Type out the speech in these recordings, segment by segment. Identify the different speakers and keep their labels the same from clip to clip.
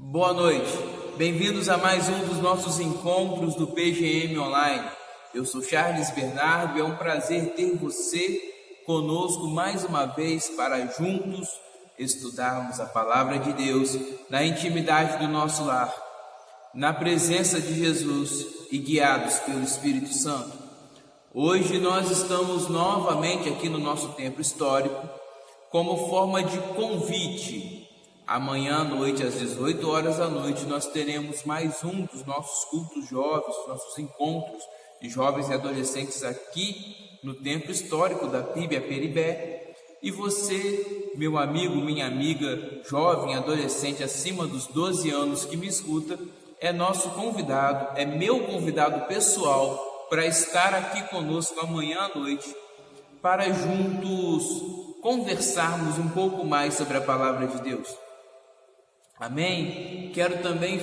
Speaker 1: Boa noite, bem-vindos a mais um dos nossos encontros do PGM Online. Eu sou Charles Bernardo e é um prazer ter você conosco mais uma vez para juntos estudarmos a Palavra de Deus na intimidade do nosso lar, na presença de Jesus e guiados pelo Espírito Santo. Hoje nós estamos novamente aqui no nosso templo histórico como forma de convite. Amanhã à noite, às 18 horas da noite, nós teremos mais um dos nossos cultos jovens, nossos encontros de jovens e adolescentes aqui no Templo Histórico da PIB Aperibé. E você, meu amigo, minha amiga, jovem, adolescente acima dos 12 anos que me escuta, é nosso convidado, é meu convidado pessoal para estar aqui conosco amanhã à noite, para juntos conversarmos um pouco mais sobre a Palavra de Deus. Amém? Quero também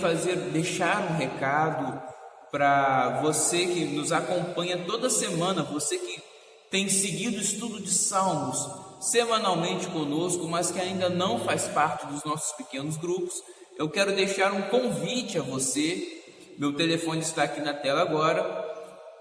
Speaker 1: deixar um recado para você que nos acompanha toda semana, você que tem seguido o estudo de Salmos semanalmente conosco, mas que ainda não faz parte dos nossos pequenos grupos. Eu quero deixar um convite a você. Meu telefone está aqui na tela agora.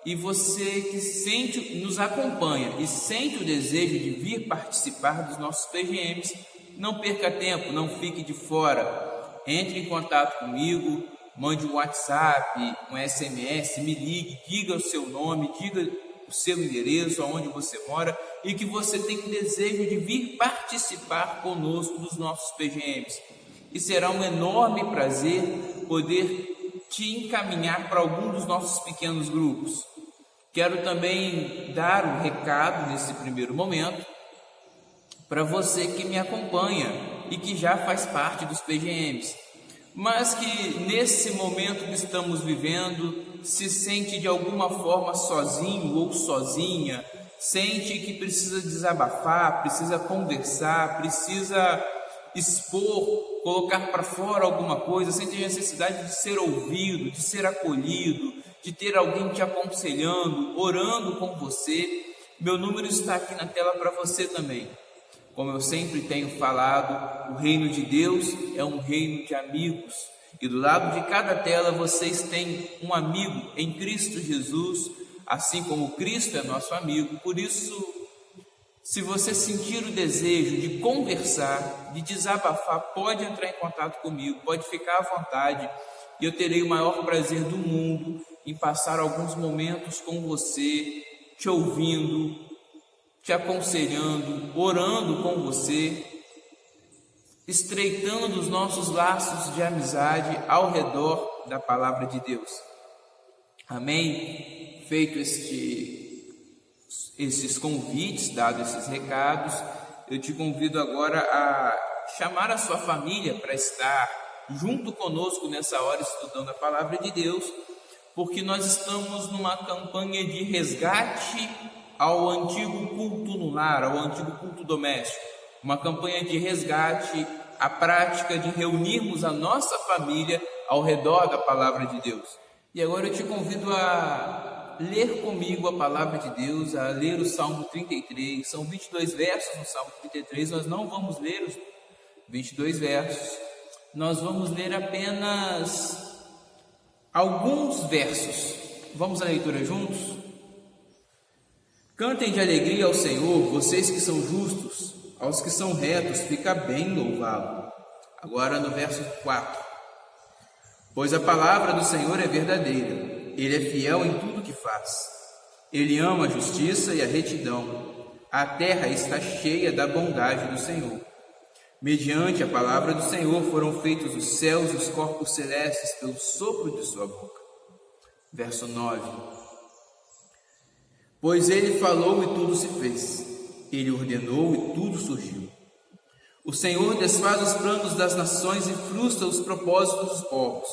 Speaker 1: E você que nos acompanha e sente o desejo de vir participar dos nossos PGMs, não perca tempo, não fique de fora. Entre em contato comigo, mande um WhatsApp, um SMS, me ligue, diga o seu nome, diga o seu endereço, aonde você mora e que você tem o desejo de vir participar conosco dos nossos PGMs. E será um enorme prazer poder te encaminhar para algum dos nossos pequenos grupos. Quero também dar um recado nesse primeiro momento para você que me acompanha e que já faz parte dos PGMs, mas que nesse momento que estamos vivendo se sente de alguma forma sozinho ou sozinha, sente que precisa desabafar, precisa conversar, precisa expor, colocar para fora alguma coisa, sente a necessidade de ser ouvido, de ser acolhido, de ter alguém te aconselhando, orando com você. Meu número está aqui na tela para você também. Como eu sempre tenho falado, o reino de Deus é um reino de amigos. E do lado de cada tela vocês têm um amigo em Cristo Jesus, assim como Cristo é nosso amigo. Por isso, se você sentir o desejo de conversar, de desabafar, pode entrar em contato comigo, pode ficar à vontade. E eu terei o maior prazer do mundo em passar alguns momentos com você, te ouvindo, te aconselhando, orando com você, estreitando os nossos laços de amizade ao redor da Palavra de Deus. Amém? Feito esses convites, dados esses recados, eu te convido agora a chamar a sua família para estar junto conosco nessa hora estudando a Palavra de Deus, porque nós estamos numa campanha de resgate ao antigo culto no lar, ao antigo culto doméstico, uma campanha de resgate à prática de reunirmos a nossa família ao redor da Palavra de Deus. E agora eu te convido a ler comigo a Palavra de Deus, a ler o Salmo 33, são 22 versos no Salmo 33, nós não vamos ler os 22 versos, nós vamos ler apenas alguns versos. Vamos à leitura juntos? Cantem de alegria ao Senhor, vocês que são justos, aos que são retos, fica bem louvá-lo. Agora no verso 4. Pois a palavra do Senhor é verdadeira, Ele é fiel em tudo que faz. Ele ama a justiça e a retidão. A terra está cheia da bondade do Senhor. Mediante a palavra do Senhor foram feitos os céus e os corpos celestes pelo sopro de sua boca. Verso 9. Pois ele falou e tudo se fez, ele ordenou e tudo surgiu. O Senhor desfaz os planos das nações e frustra os propósitos dos povos,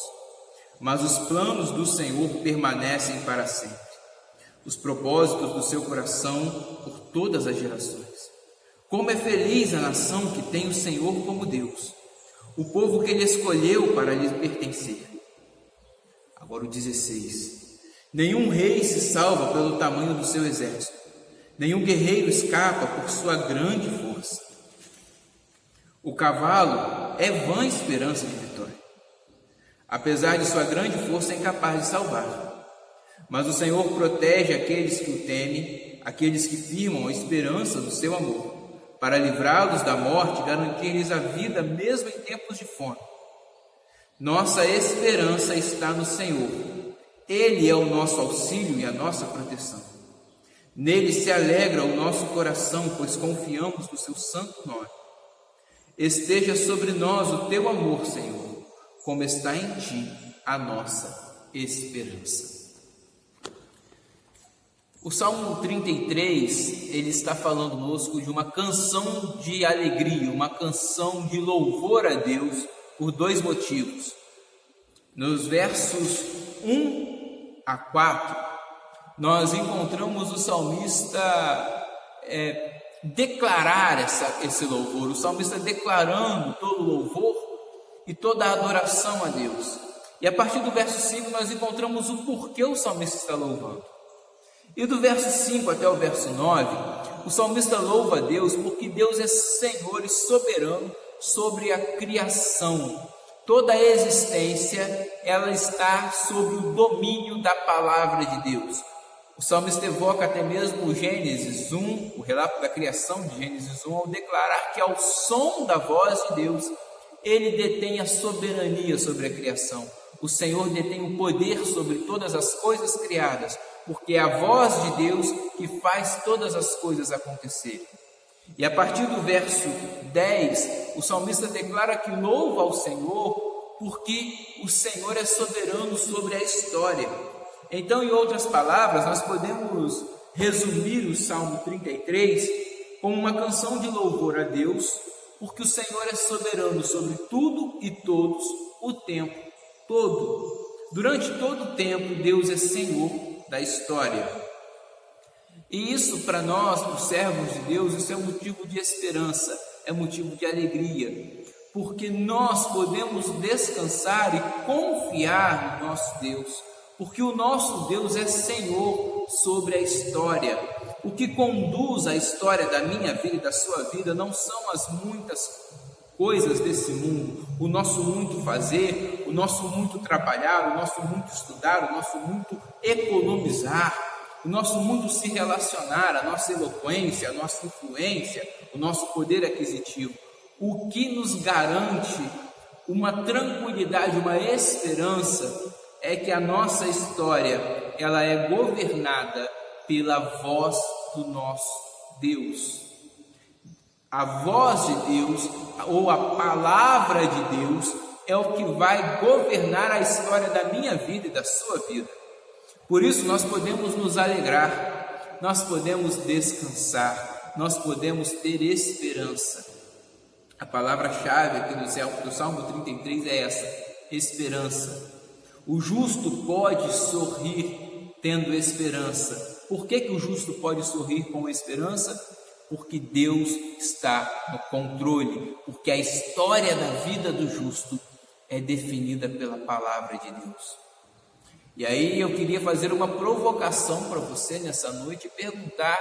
Speaker 1: mas os planos do Senhor permanecem para sempre, os propósitos do seu coração por todas as gerações. Como é feliz a nação que tem o Senhor como Deus, o povo que ele escolheu para lhe pertencer. Agora o 16. Nenhum rei se salva pelo tamanho do seu exército, nenhum guerreiro escapa por sua grande força. O cavalo é vã esperança de vitória, Apesar de sua grande força, é incapaz de salvar. Mas o Senhor protege aqueles que o temem, aqueles que firmam a esperança do seu amor, para livrá-los da morte e garantir-lhes a vida mesmo em tempos de fome. Nossa esperança está no Senhor. Ele é o nosso auxílio e a nossa proteção. Nele se alegra o nosso coração, pois confiamos no seu santo nome. Esteja sobre nós o teu amor, Senhor, como está em ti a nossa esperança. O Salmo 33, ele está falando conosco de uma canção de alegria, uma canção de louvor a Deus por dois motivos. Nos versos 1 a 4, nós encontramos o salmista declarar esse louvor, o salmista declarando todo o louvor e toda a adoração a Deus. E a partir do verso 5 nós encontramos o porquê o salmista está louvando. E do verso 5 até o verso 9, o salmista louva a Deus porque Deus é Senhor e soberano sobre a criação. Toda a existência, ela está sob o domínio da palavra de Deus. O salmista evoca até mesmo o Gênesis 1, o relato da criação de Gênesis 1, ao declarar que ao som da voz de Deus, ele detém a soberania sobre a criação. O Senhor detém o poder sobre todas as coisas criadas, porque é a voz de Deus que faz todas as coisas acontecerem. E a partir do verso 10, o salmista declara que louva ao Senhor porque o Senhor é soberano sobre a história. Então, em outras palavras, nós podemos resumir o Salmo 33 como uma canção de louvor a Deus, porque o Senhor é soberano sobre tudo e todos, o tempo todo. Durante todo o tempo, Deus é Senhor da história. E isso para nós, os servos de Deus, isso é um motivo de esperança, é motivo de alegria, porque nós podemos descansar e confiar no nosso Deus, porque o nosso Deus é Senhor sobre a história. O que conduz a história da minha vida e da sua vida não são as muitas coisas desse mundo, o nosso muito fazer, o nosso muito trabalhar, o nosso muito estudar, o nosso muito economizar, o nosso muito se relacionar, a nossa eloquência, a nossa influência, o nosso poder aquisitivo. O que nos garante uma tranquilidade, uma esperança, é que a nossa história, ela é governada pela voz do nosso Deus. A voz de Deus, ou a palavra de Deus, é o que vai governar a história da minha vida e da sua vida. Por isso nós podemos nos alegrar, nós podemos descansar, nós podemos ter esperança. A palavra-chave aqui do Salmo 33 é essa: esperança. O justo pode sorrir tendo esperança. Por que o justo pode sorrir com esperança? Porque Deus está no controle, porque a história da vida do justo é definida pela palavra de Deus. E aí eu queria fazer uma provocação para você nessa noite e perguntar: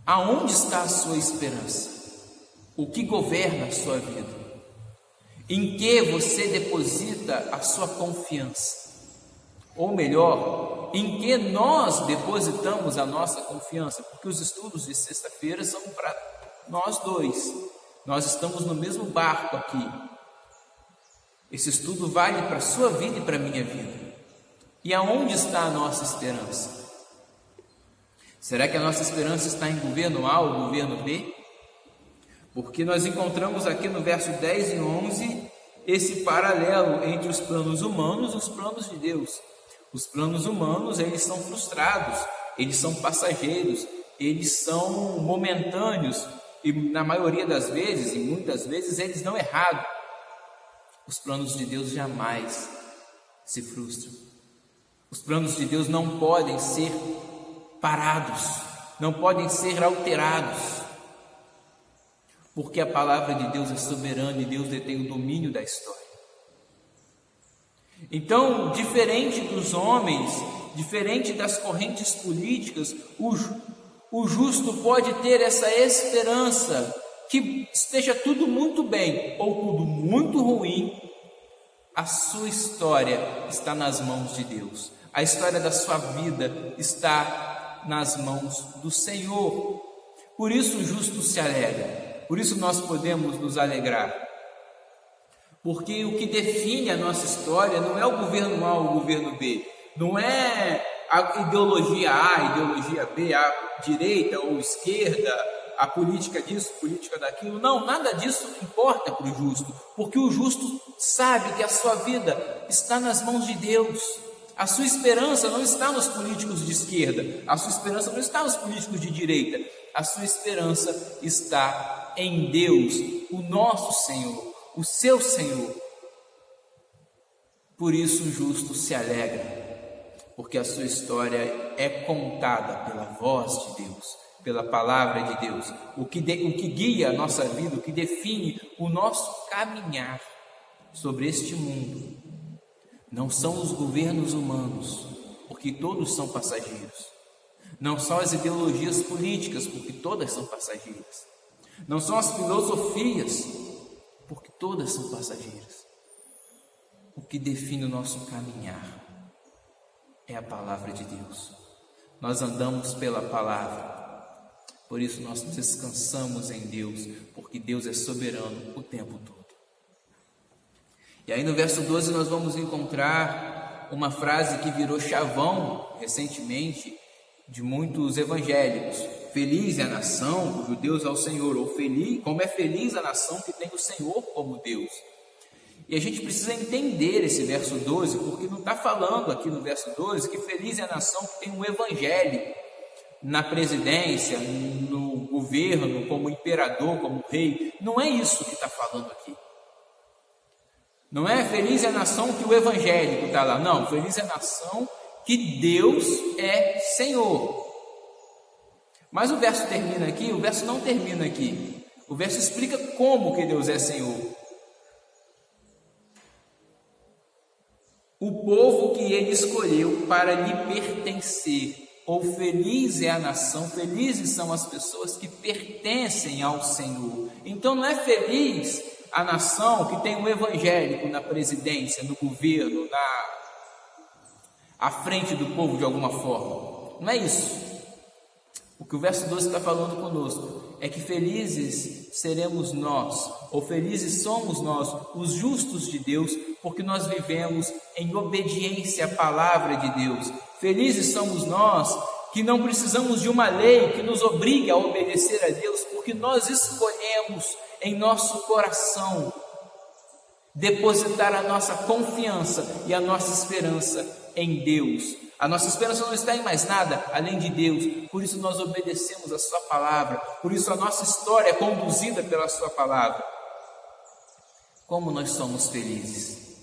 Speaker 1: aonde está a sua esperança? O que governa a sua vida? Em que você deposita a sua confiança? Ou melhor, em que nós depositamos a nossa confiança? Porque os estudos de sexta-feira são para nós dois. Nós estamos no mesmo barco aqui. Esse estudo vale para a sua vida e para a minha vida. E aonde está a nossa esperança? Será que a nossa esperança está em governo A ou governo B? Porque nós encontramos aqui no verso 10 e 11 esse paralelo entre os planos humanos e os planos de Deus. Os planos humanos, eles são frustrados, eles são passageiros, eles são momentâneos e na maioria das vezes, e muitas vezes, eles dão errado. Os planos de Deus jamais se frustram. Os planos de Deus não podem ser parados, não podem ser alterados, porque a palavra de Deus é soberana e Deus detém o domínio da história. Então, diferente dos homens, diferente das correntes políticas, o justo pode ter essa esperança que esteja tudo muito bem ou tudo muito ruim, A sua história está nas mãos de Deus. A história da sua vida está nas mãos do Senhor. Por isso o justo se alegra. Por isso nós podemos nos alegrar. Porque o que define a nossa história não é o governo A ou o governo B. Não é a ideologia A, a ideologia B, a direita ou esquerda, a política disso, a política daquilo. Não, nada disso importa para o justo. Porque o justo sabe que a sua vida está nas mãos de Deus. A sua esperança não está nos políticos de esquerda. A sua esperança não está nos políticos de direita. A sua esperança está em Deus, o nosso Senhor, o seu Senhor. Por isso o justo se alegra, porque a sua história é contada pela voz de Deus, pela palavra de Deus. O que guia a nossa vida, o que define o nosso caminhar sobre este mundo, não são os governos humanos, porque todos são passageiros. Não são as ideologias políticas, porque todas são passageiras. Não são as filosofias, porque todas são passageiras. O que define o nosso caminhar é a palavra de Deus. Nós andamos pela palavra, por isso nós descansamos em Deus, porque Deus é soberano o tempo todo. E aí no verso 12 nós vamos encontrar uma frase que virou chavão recentemente de muitos evangélicos: feliz é a nação cujo Deus é o Senhor, ou feliz, como é feliz a nação que tem o Senhor como Deus. E a gente precisa entender esse verso 12, porque não está falando aqui no verso 12 que feliz é a nação que tem um evangélico na presidência, no governo, como imperador, como rei. Não é isso que está falando aqui. Não é feliz é a nação que o evangélico está lá. Não, feliz é a nação que Deus é Senhor. Mas o verso termina aqui, o verso não termina aqui. O verso explica como que Deus é Senhor. O povo que ele escolheu para lhe pertencer, ou feliz é a nação, felizes são as pessoas que pertencem ao Senhor. Então não é feliz a nação que tem um evangélico na presidência, no governo, à frente do povo de alguma forma. Não é isso. O que o verso 12 está falando conosco é que felizes seremos nós, ou felizes somos nós, os justos de Deus, porque nós vivemos em obediência à palavra de Deus. Felizes somos nós que não precisamos de uma lei que nos obrigue a obedecer a Deus, porque nós escolhemos em nosso coração depositar a nossa confiança e a nossa esperança em Deus. A nossa esperança não está em mais nada além de Deus, por isso nós obedecemos a sua palavra, por isso a nossa história é conduzida pela sua palavra. Como nós somos felizes,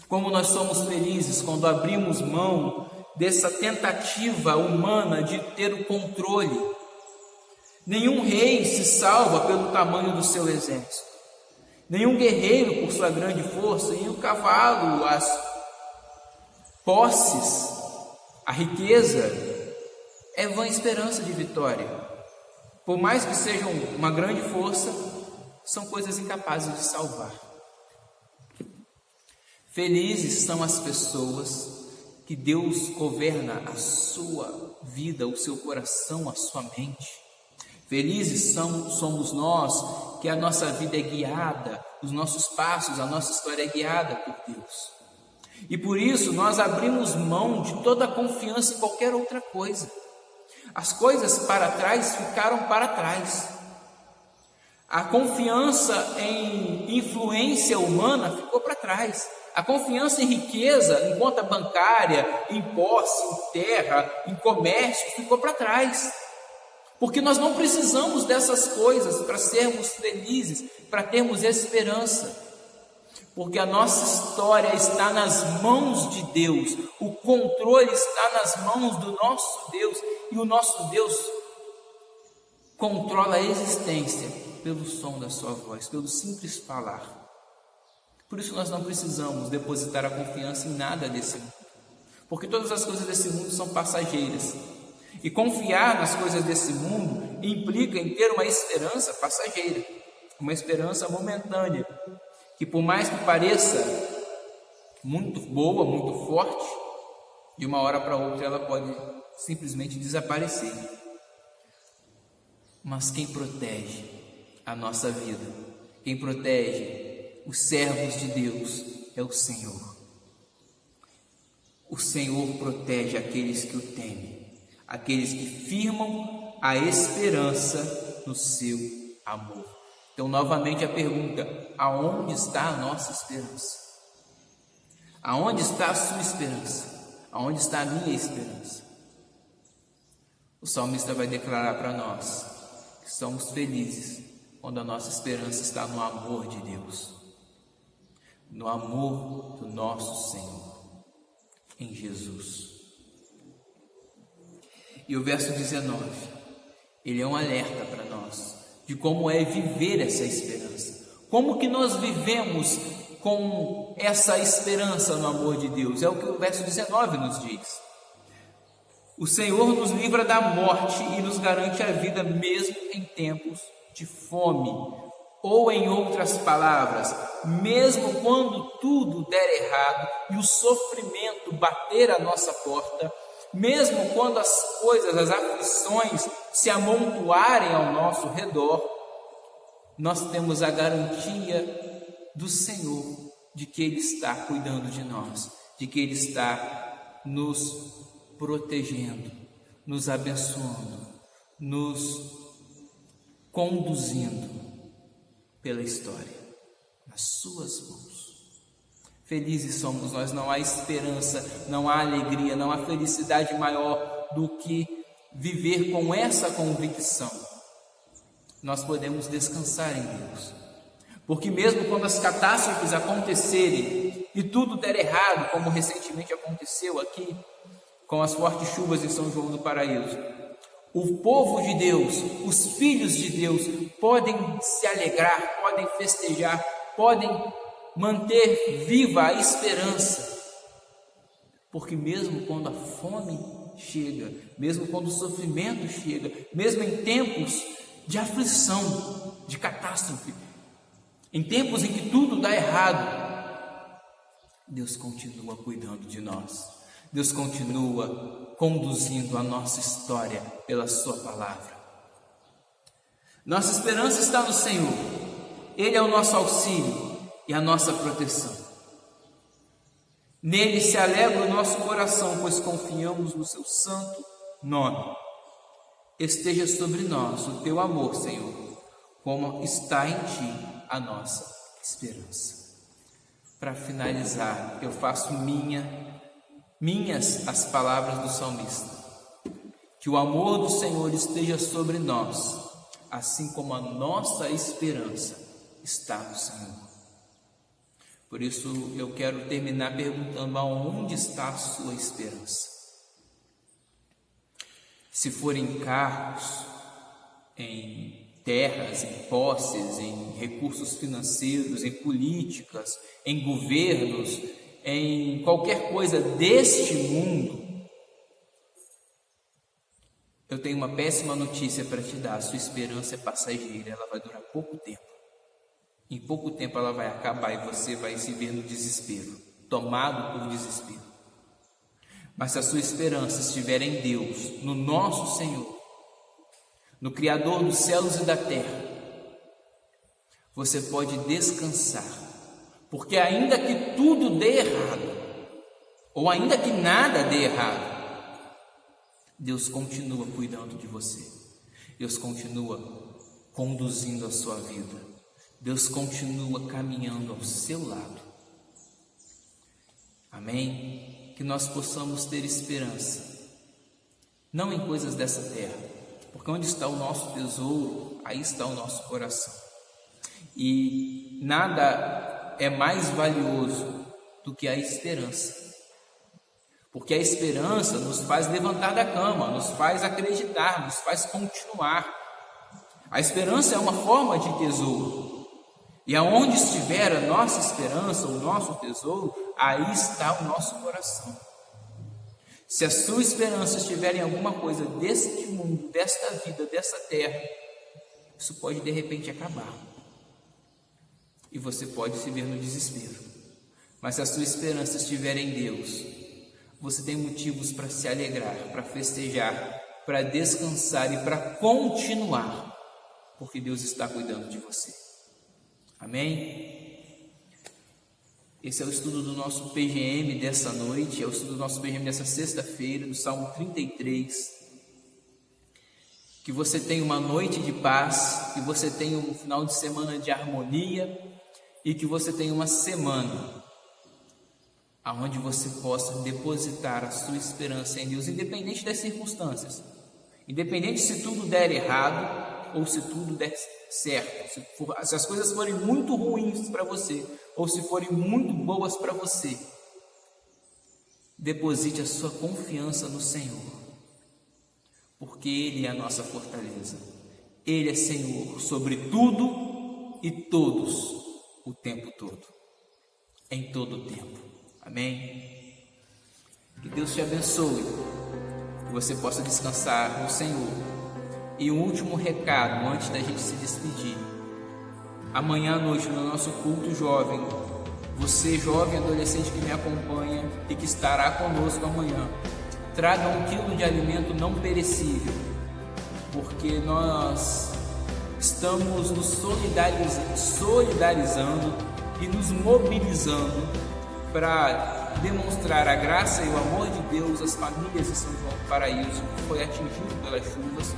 Speaker 1: como nós somos felizes quando abrimos mão dessa tentativa humana de ter o controle. Nenhum rei se salva pelo tamanho do seu exército, nenhum guerreiro por sua grande força, e o cavalo, as posses, a riqueza é vã esperança de vitória. Por mais que sejam uma grande força, são coisas incapazes de salvar. Felizes são as pessoas que Deus governa a sua vida, o seu coração, a sua mente. Felizes somos nós que a nossa vida é guiada, os nossos passos, a nossa história é guiada por Deus. E por isso nós abrimos mão de toda a confiança em qualquer outra coisa. As coisas para trás ficaram para trás. A confiança em influência humana ficou para trás. A confiança em riqueza, em conta bancária, em posse, em terra, em comércio, ficou para trás. Porque nós não precisamos dessas coisas para sermos felizes, para termos esperança. Porque a nossa história está nas mãos de Deus, o controle está nas mãos do nosso Deus, e o nosso Deus controla a existência pelo som da sua voz, pelo simples falar. Por isso nós não precisamos depositar a confiança em nada desse mundo, porque todas as coisas desse mundo são passageiras, e confiar nas coisas desse mundo implica em ter uma esperança passageira, uma esperança momentânea, que por mais que pareça muito boa, muito forte, de uma hora para outra ela pode simplesmente desaparecer. Mas quem protege a nossa vida, quem protege os servos de Deus é o Senhor. O Senhor protege aqueles que o temem, aqueles que firmam a esperança no seu amor. Então, novamente a pergunta: aonde está a nossa esperança? Aonde está a sua esperança? Aonde está a minha esperança? O salmista vai declarar para nós que somos felizes quando a nossa esperança está no amor de Deus, no amor do nosso Senhor, em Jesus. E o verso 19, ele é um alerta para nós de como é viver essa esperança. Como que nós vivemos com essa esperança no amor de Deus? É o que o verso 19 nos diz. O Senhor nos livra da morte e nos garante a vida mesmo em tempos de fome. Ou, em outras palavras, mesmo quando tudo der errado e o sofrimento bater à nossa porta, mesmo quando as coisas, as aflições se amontoarem ao nosso redor, nós temos a garantia do Senhor de que Ele está cuidando de nós, de que Ele está nos protegendo, nos abençoando, nos conduzindo pela história, nas suas mãos. Felizes somos nós, não há esperança, não há alegria, não há felicidade maior do que viver com essa convicção. Nós podemos descansar em Deus, porque mesmo quando as catástrofes acontecerem e tudo der errado, como recentemente aconteceu aqui, com as fortes chuvas em São João do Paraíso, o povo de Deus, os filhos de Deus, podem se alegrar, podem festejar, podem manter viva a esperança, porque mesmo quando a fome chega, mesmo quando o sofrimento chega, mesmo em tempos de aflição, de catástrofe, em tempos em que tudo dá errado, Deus continua cuidando de nós. Deus continua conduzindo a nossa história pela sua palavra. Nossa esperança está no Senhor. Ele é o nosso auxílio e a nossa proteção. Nele se alegra o nosso coração, pois confiamos no seu santo nome. Esteja sobre nós o teu amor, Senhor, como está em ti a nossa esperança. Para finalizar, eu faço minhas as palavras do salmista: que o amor do Senhor esteja sobre nós, assim como a nossa esperança está no Senhor. Por isso eu quero terminar perguntando: aonde está a sua esperança? Se for em carros, em terras, em posses, em recursos financeiros, em políticas, em governos, em qualquer coisa deste mundo, eu tenho uma péssima notícia para te dar: a sua esperança é passageira, ela vai durar pouco tempo. Em pouco tempo ela vai acabar e você vai se ver no desespero, tomado por desespero. Mas se a sua esperança estiver em Deus, no nosso Senhor, no Criador dos céus e da terra, você pode descansar, porque ainda que tudo dê errado, ou ainda que nada dê errado, Deus continua cuidando de você, Deus continua conduzindo a sua vida, Deus continua caminhando ao seu lado. Amém? Que nós possamos ter esperança, não em coisas dessa terra, porque onde está o nosso tesouro, aí está o nosso coração. E nada é mais valioso do que a esperança, porque a esperança nos faz levantar da cama, nos faz acreditar, nos faz continuar. A esperança é uma forma de tesouro, e aonde estiver a nossa esperança, o nosso tesouro, aí está o nosso coração. Se a sua esperança estiver em alguma coisa deste mundo, desta vida, dessa terra, isso pode de repente acabar, e você pode se ver no desespero. Mas se a sua esperança estiver em Deus, você tem motivos para se alegrar, para festejar, para descansar e para continuar, porque Deus está cuidando de você. Amém? Esse é o estudo do nosso PGM dessa noite, é o estudo do nosso PGM dessa sexta-feira, do Salmo 33. Que você tenha uma noite de paz, que você tenha um final de semana de harmonia e que você tenha uma semana aonde você possa depositar a sua esperança em Deus, independente das circunstâncias, independente se tudo der errado ou se tudo der certo, se as coisas forem muito ruins para você ou se forem muito boas para você, deposite a sua confiança no Senhor. Porque Ele é a nossa fortaleza. Ele é Senhor sobre tudo e todos, o tempo todo, em todo o tempo. Amém? Que Deus te abençoe, que você possa descansar no Senhor. E um último recado antes da gente se despedir. Amanhã à noite no nosso culto jovem, você jovem adolescente que me acompanha e que estará conosco amanhã, traga 1 quilo de alimento não perecível, porque nós estamos nos solidarizando e nos mobilizando para demonstrar a graça e o amor de Deus às famílias de São João do Paraíso, que foi atingido pelas chuvas.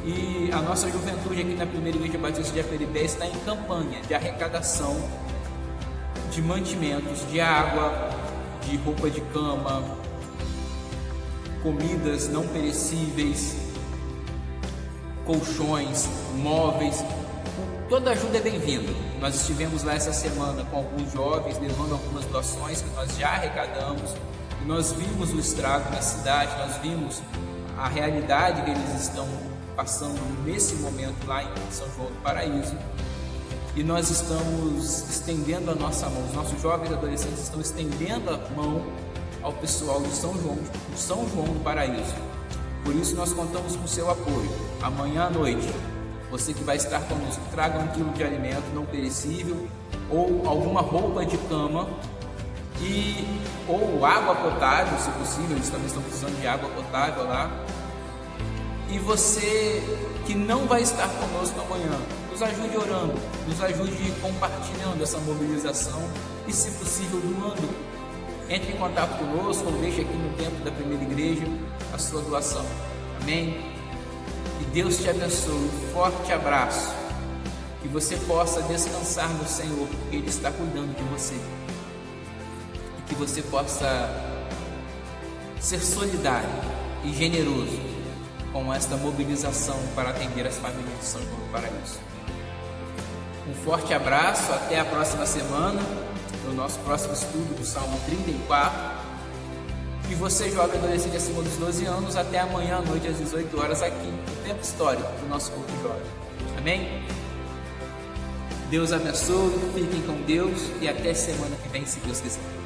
Speaker 1: E a nossa juventude aqui na Primeira Igreja Batista de Aperibé está em campanha de arrecadação de mantimentos, de água, de roupa de cama, comidas não perecíveis, colchões, móveis. Toda ajuda é bem-vinda. Nós estivemos lá essa semana com alguns jovens, levando algumas doações que nós já arrecadamos, e nós vimos o estrago na cidade, nós vimos a realidade que eles estão passando nesse momento lá em São João do Paraíso, e nós estamos estendendo a nossa mão. Os nossos jovens e adolescentes estão estendendo a mão ao pessoal de São João do Paraíso. Por isso nós contamos com o seu apoio. Amanhã à noite, você que vai estar conosco, traga 1 quilo de alimento não perecível ou alguma roupa de cama ou água potável, se possível. Eles também estão precisando de água potável lá. E você que não vai estar conosco amanhã, nos ajude orando, nos ajude compartilhando essa mobilização e, se possível, doando. Entre em contato conosco ou deixe aqui no templo da Primeira Igreja a sua doação. Amém? Que Deus te abençoe. Um forte abraço. Que você possa descansar no Senhor, porque Ele está cuidando de você. E que você possa ser solidário e generoso com esta mobilização para atender as famílias de São João do Paraíso. Um forte abraço. Até a próxima semana, no nosso próximo estudo do Salmo 34. E você, jovem adolescente acima dos 12 anos, até amanhã à noite às 18 horas aqui, no tempo histórico do nosso culto jovem. Amém? Deus abençoe, fiquem com Deus e até semana que vem, se Deus quiser.